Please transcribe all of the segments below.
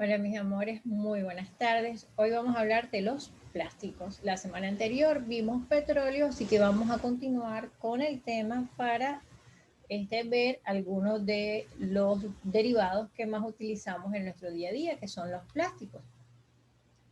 Hola mis amores, muy buenas tardes. Hoy vamos a hablar de los plásticos. La semana anterior vimos petróleo, así que vamos a continuar con el tema para ver algunos de los derivados que más utilizamos en nuestro día a día, que son los plásticos.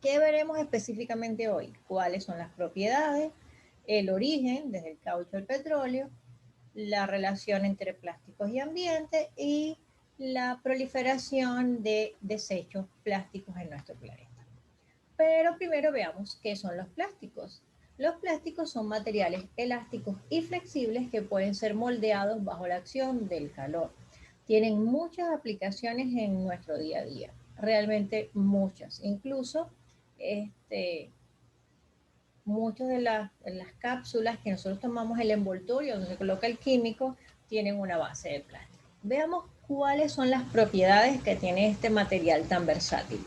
¿Qué veremos específicamente hoy? ¿Cuáles son las propiedades, el origen, desde el caucho al petróleo, la relación entre plásticos y ambiente y la proliferación de desechos plásticos en nuestro planeta? Pero primero veamos qué son los plásticos. Los plásticos son materiales elásticos y flexibles que pueden ser moldeados bajo la acción del calor. Tienen muchas aplicaciones en nuestro día a día, realmente muchas. Incluso muchas de las cápsulas que nosotros tomamos, el envoltorio donde se coloca el químico, tienen una base de plástico. Veamos cuáles son las propiedades que tiene este material tan versátil.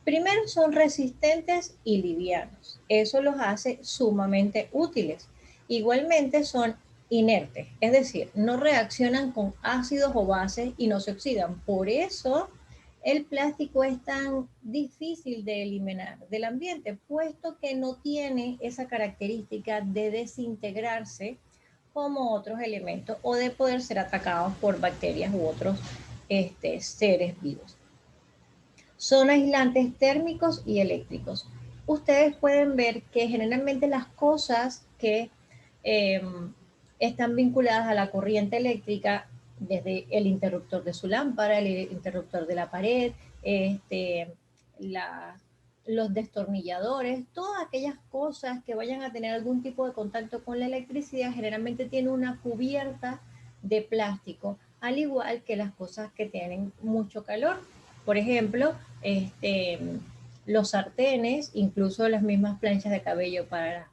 Primero, son resistentes y livianos. Eso los hace sumamente útiles. Igualmente son inertes, es decir, no reaccionan con ácidos o bases y no se oxidan. Por eso el plástico es tan difícil de eliminar del ambiente, puesto que no tiene esa característica de desintegrarse como otros elementos o de poder ser atacados por bacterias u otros seres vivos. Son aislantes térmicos y eléctricos. Ustedes pueden ver que generalmente las cosas que eh, están vinculadas a la corriente eléctrica, desde el interruptor de su lámpara, el interruptor de la pared, la, los destornilladores, todas aquellas cosas que vayan a tener algún tipo de contacto con la electricidad, generalmente tienen una cubierta de plástico, al igual que las cosas que tienen mucho calor. Por ejemplo, los sartenes, incluso las mismas planchas de cabello para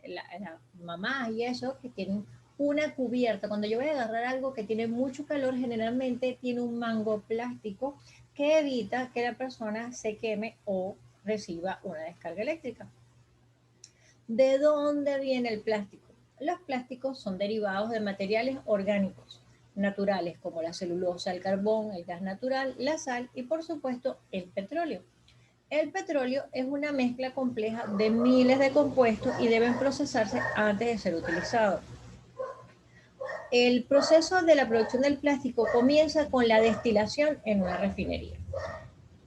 la mamá y eso, que tienen una cubierta. Cuando yo voy a agarrar algo que tiene mucho calor, generalmente tiene un mango plástico que evita que la persona se queme o reciba una descarga eléctrica. ¿De dónde viene el plástico? Los plásticos son derivados de materiales orgánicos naturales como la celulosa, el carbón, el gas natural, la sal y por supuesto el petróleo. El petróleo es una mezcla compleja de miles de compuestos y deben procesarse antes de ser utilizados. El proceso de la producción del plástico comienza con la destilación en una refinería.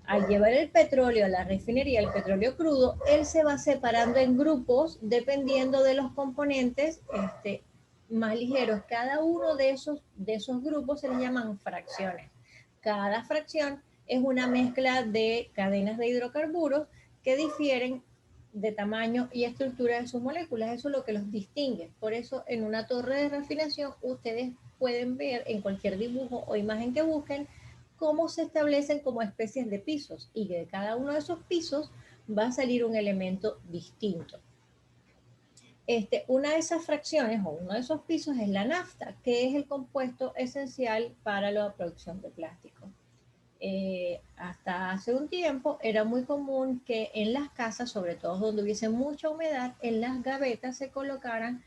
Al llevar el petróleo a la refinería, el petróleo crudo, él se va separando en grupos dependiendo de los componentes más ligeros. Cada uno de esos grupos se les llaman fracciones. Cada fracción es una mezcla de cadenas de hidrocarburos que difieren de tamaño y estructura de sus moléculas. Eso es lo que los distingue. Por eso en una torre de refinación ustedes pueden ver en cualquier dibujo o imagen que busquen cómo se establecen como especies de pisos y que de cada uno de esos pisos va a salir un elemento distinto. Una de esas fracciones o uno de esos pisos es la nafta, que es el compuesto esencial para la producción de plástico. Hasta hace un tiempo era muy común que en las casas, sobre todo donde hubiese mucha humedad, en las gavetas se colocaran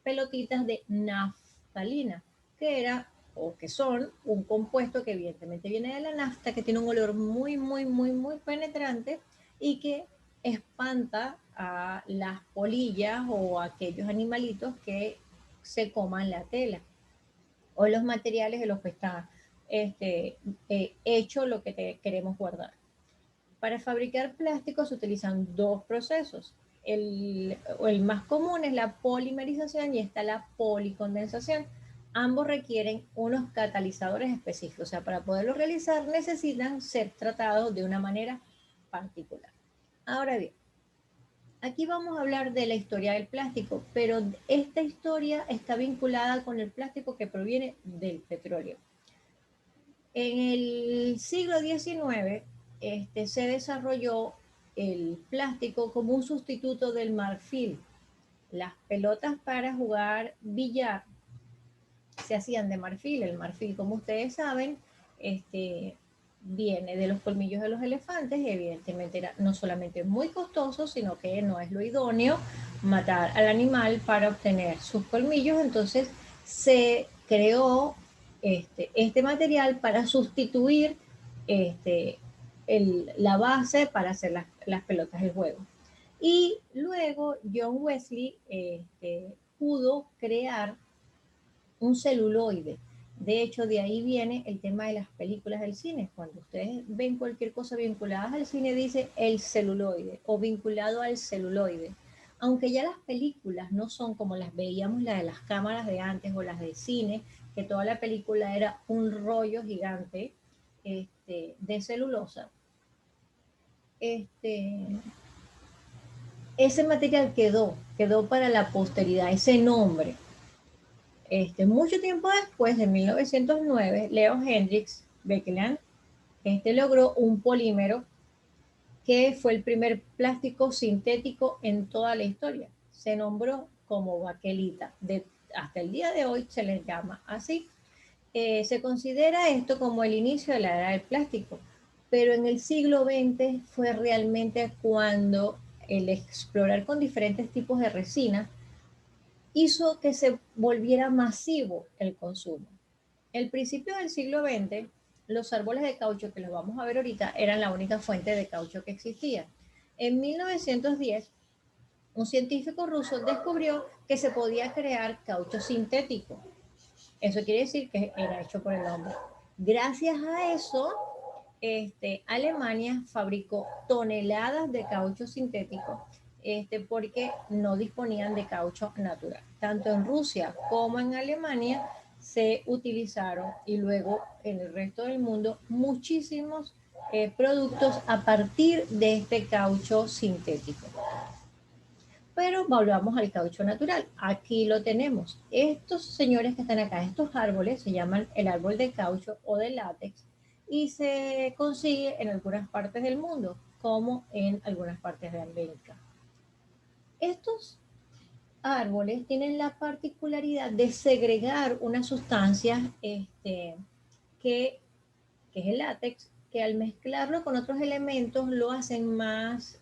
pelotitas de naftalina, que era o que son un compuesto que evidentemente viene de la nafta, que tiene un olor muy, muy, muy, muy penetrante y que espanta a las polillas o a aquellos animalitos que se coman la tela o los materiales de los que está hecho lo que queremos guardar. Para fabricar plásticos se utilizan dos procesos. El más común es la polimerización y está la policondensación. Ambos requieren unos catalizadores específicos, o sea, para poderlo realizar necesitan ser tratados de una manera particular. Ahora bien, aquí vamos a hablar de la historia del plástico, pero esta historia está vinculada con el plástico que proviene del petróleo. En el siglo XIX se desarrolló el plástico como un sustituto del marfil. Las pelotas para jugar billar se hacían de marfil. El marfil, como ustedes saben, viene de los colmillos de los elefantes y evidentemente era no solamente muy costoso, sino que no es lo idóneo matar al animal para obtener sus colmillos. Entonces se creó este material para sustituir la base para hacer las pelotas del juego. Y luego John Wesley pudo crear un celuloide. De hecho, de ahí viene el tema de las películas del cine. Cuando ustedes ven cualquier cosa vinculada al cine, dice el celuloide o vinculado al celuloide. Aunque ya las películas no son como las veíamos, las de las cámaras de antes o las de cine, que toda la película era un rollo gigante de celulosa. Ese material quedó para la posteridad, ese nombre. Mucho tiempo después, en 1909, Leo Hendrix Beckland logró un polímero que fue el primer plástico sintético en toda la historia. Se nombró como baquelita. Hasta el día de hoy se le llama así. Se considera esto como el inicio de la era del plástico, pero en el siglo XX fue realmente cuando el explorar con diferentes tipos de resina hizo que se volviera masivo el consumo. El principio del siglo XX, los árboles de caucho, que los vamos a ver ahorita, eran la única fuente de caucho que existía. En 1910, un científico ruso descubrió que se podía crear caucho sintético. Eso quiere decir que era hecho por el hombre. Gracias a eso, Alemania fabricó toneladas de caucho sintético porque no disponían de caucho natural. Tanto en Rusia como en Alemania se utilizaron y luego en el resto del mundo muchísimos productos a partir de este caucho sintético. Pero volvamos al caucho natural. Aquí lo tenemos. Estos señores que están acá, estos árboles, se llaman el árbol de caucho o de látex y se consigue en algunas partes del mundo, como en algunas partes de América. Estos árboles tienen la particularidad de segregar una sustancia que es el látex, que al mezclarlo con otros elementos lo hacen más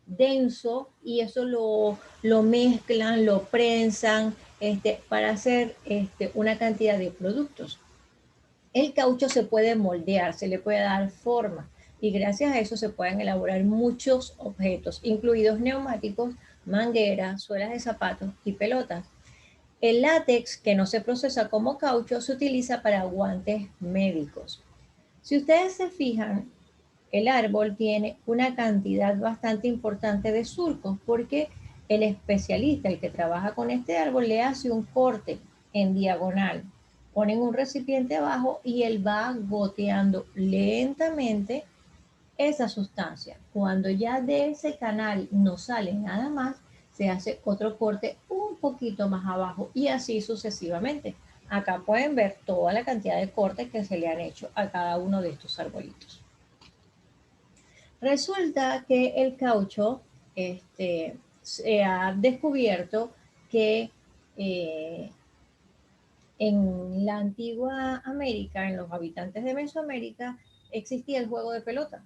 denso y eso lo mezclan, lo prensan para hacer una cantidad de productos. El caucho se puede moldear, se le puede dar forma y gracias a eso se pueden elaborar muchos objetos, incluidos neumáticos, mangueras, suelas de zapatos y pelotas. El látex, que no se procesa como caucho, se utiliza para guantes médicos. Si ustedes se fijan, el árbol tiene una cantidad bastante importante de surcos porque el especialista, el que trabaja con este árbol, le hace un corte en diagonal. Ponen un recipiente abajo y él va goteando lentamente esa sustancia. Cuando ya de ese canal no sale nada más, se hace otro corte un poquito más abajo y así sucesivamente. Acá pueden ver toda la cantidad de cortes que se le han hecho a cada uno de estos arbolitos. Resulta que el caucho se ha descubierto que en la antigua América, en los habitantes de Mesoamérica, existía el juego de pelota.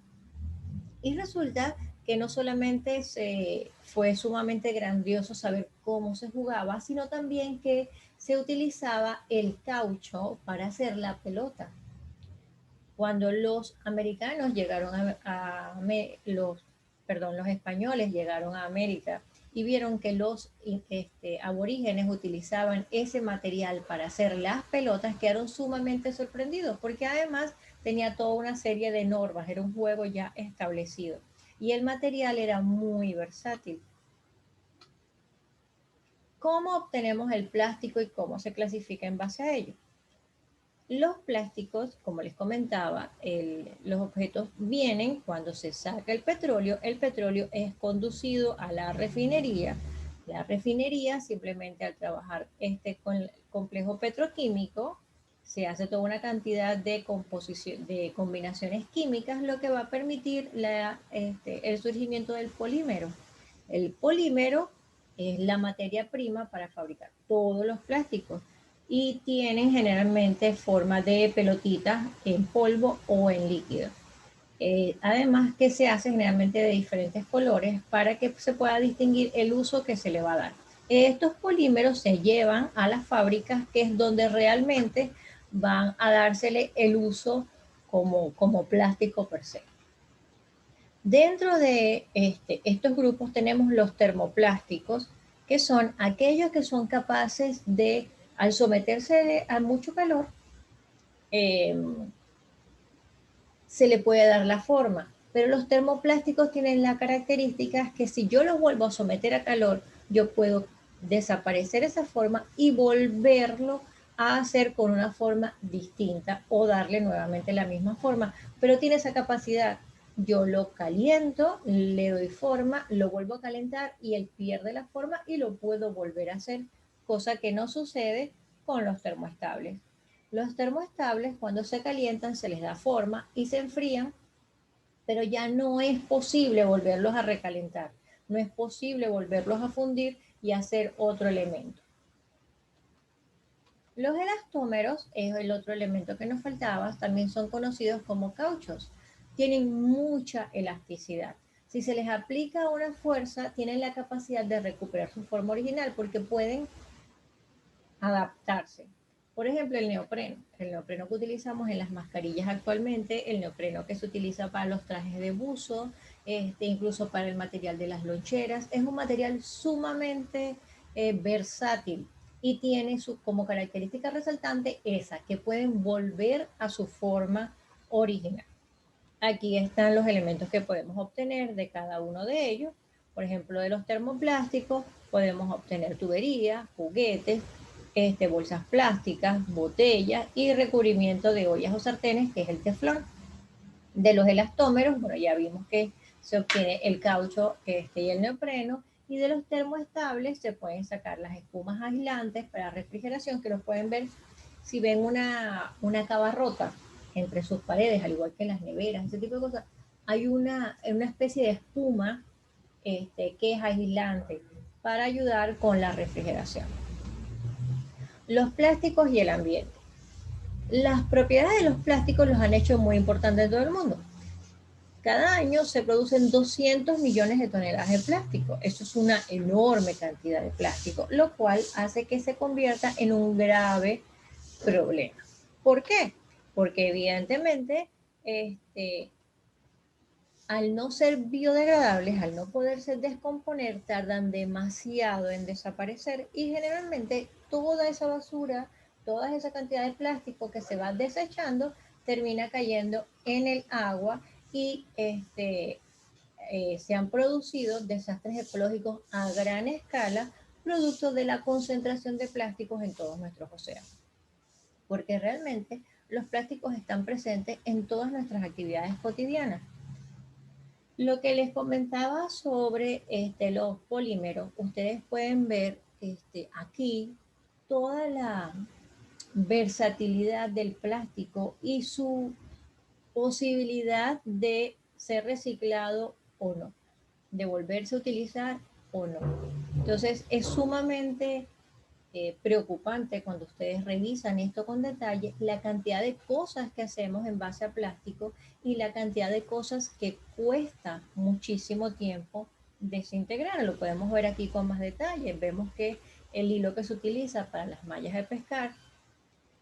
Y resulta que no solamente fue sumamente grandioso saber cómo se jugaba, sino también que se utilizaba el caucho para hacer la pelota. Cuando los americanos llegaron los españoles llegaron a América y vieron que los aborígenes utilizaban ese material para hacer las pelotas, quedaron sumamente sorprendidos, porque además tenía toda una serie de normas, era un juego ya establecido y el material era muy versátil. ¿Cómo obtenemos el plástico y cómo se clasifica en base a ello? Los plásticos, como les comentaba, los objetos vienen cuando se saca el petróleo es conducido a la refinería. La refinería simplemente al trabajar con el complejo petroquímico se hace toda una cantidad de combinaciones químicas, lo que va a permitir el surgimiento del polímero. El polímero es la materia prima para fabricar todos los plásticos y tienen generalmente forma de pelotitas en polvo o en líquido. Además que se hace generalmente de diferentes colores para que se pueda distinguir el uso que se le va a dar. Estos polímeros se llevan a las fábricas, que es donde realmente van a dársele el uso como plástico per se. Dentro de estos grupos tenemos los termoplásticos, que son aquellos que son capaces de, al someterse a mucho calor, se le puede dar la forma. Pero los termoplásticos tienen la característica que si yo los vuelvo a someter a calor, yo puedo desaparecer esa forma y volverlo a hacer con una forma distinta o darle nuevamente la misma forma. Pero tiene esa capacidad. Yo lo caliento, le doy forma, lo vuelvo a calentar y él pierde la forma y lo puedo volver a hacer, cosa que no sucede con los termoestables. Los termoestables, cuando se calientan, se les da forma y se enfrían, pero ya no es posible volverlos a recalentar. No es posible volverlos a fundir y hacer otro elemento. Los elastómeros es el otro elemento que nos faltaba, también son conocidos como cauchos. Tienen mucha elasticidad. Si se les aplica una fuerza, tienen la capacidad de recuperar su forma original porque pueden adaptarse. Por ejemplo, el neopreno que utilizamos en las mascarillas actualmente, el neopreno que se utiliza para los trajes de buzo, incluso para el material de las loncheras, es un material sumamente versátil y tiene como característica resaltante esa, que pueden volver a su forma original. Aquí están los elementos que podemos obtener de cada uno de ellos. Por ejemplo, de los termoplásticos podemos obtener tuberías, juguetes, bolsas plásticas, botellas y recubrimiento de ollas o sartenes, que es el teflón. De los elastómeros, bueno, ya vimos que se obtiene el caucho y el neopreno. Y de los termoestables se pueden sacar las espumas aislantes para refrigeración, que los pueden ver si ven una cava rota entre sus paredes, al igual que en las neveras, ese tipo de cosas. Hay una especie de espuma que es aislante para ayudar con la refrigeración. Los plásticos y el ambiente. Las propiedades de los plásticos los han hecho muy importantes en todo el mundo. Cada año se producen 200 millones de toneladas de plástico. Eso es una enorme cantidad de plástico, lo cual hace que se convierta en un grave problema. ¿Por qué? Porque evidentemente, al no ser biodegradables, al no poderse descomponer, tardan demasiado en desaparecer y generalmente toda esa basura, toda esa cantidad de plástico que se va desechando, termina cayendo en el agua y se han producido desastres ecológicos a gran escala producto de la concentración de plásticos en todos nuestros océanos. Porque realmente los plásticos están presentes en todas nuestras actividades cotidianas. Lo que les comentaba sobre los polímeros, ustedes pueden ver aquí toda la versatilidad del plástico y su posibilidad de ser reciclado o no, de volverse a utilizar o no. Entonces es sumamente preocupante cuando ustedes revisan esto con detalle, la cantidad de cosas que hacemos en base a plástico y la cantidad de cosas que cuesta muchísimo tiempo desintegrar. Lo podemos ver aquí con más detalle. Vemos que el hilo que se utiliza para las mallas de pescar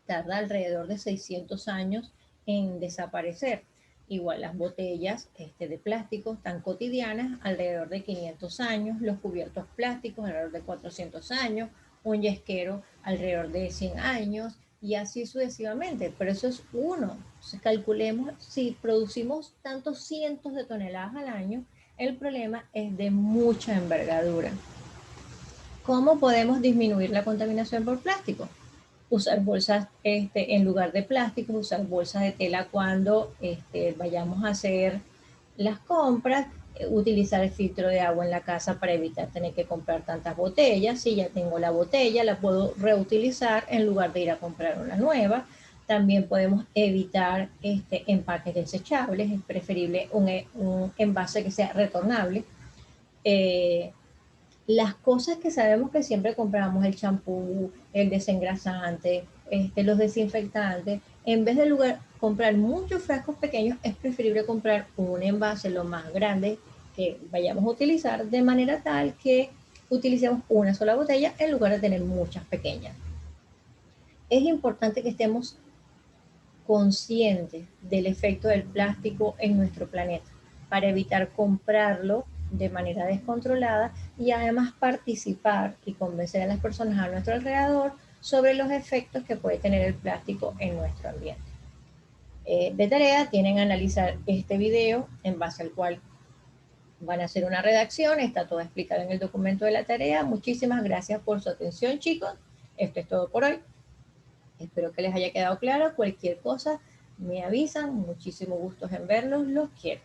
tarda alrededor de 600 años en desaparecer. Igual las botellas de plástico tan cotidianas, alrededor de 500 años, los cubiertos plásticos alrededor de 400 años, un yesquero alrededor de 100 años y así sucesivamente. Pero eso es uno. Entonces, calculemos, si producimos tantos cientos de toneladas al año, el problema es de mucha envergadura. ¿Cómo podemos disminuir la contaminación por plástico? Usar bolsas en lugar de plástico, usar bolsas de tela cuando vayamos a hacer las compras, utilizar el filtro de agua en la casa para evitar tener que comprar tantas botellas. Si ya tengo la botella, la puedo reutilizar en lugar de ir a comprar una nueva. También podemos evitar empaques desechables, es preferible un envase que sea retornable. Las cosas que sabemos que siempre compramos, el champú, el desengrasante, los desinfectantes, en vez de comprar muchos frascos pequeños, es preferible comprar un envase lo más grande que vayamos a utilizar, de manera tal que utilicemos una sola botella en lugar de tener muchas pequeñas. Es importante que estemos conscientes del efecto del plástico en nuestro planeta, para evitar comprarlo de manera descontrolada y además participar y convencer a las personas a nuestro alrededor sobre los efectos que puede tener el plástico en nuestro ambiente. De tarea tienen que analizar este video en base al cual van a hacer una redacción, está todo explicado en el documento de la tarea. Muchísimas gracias por su atención, chicos. Esto es todo por hoy. Espero que les haya quedado claro. Cualquier cosa me avisan. Muchísimo gusto en verlos. Los quiero.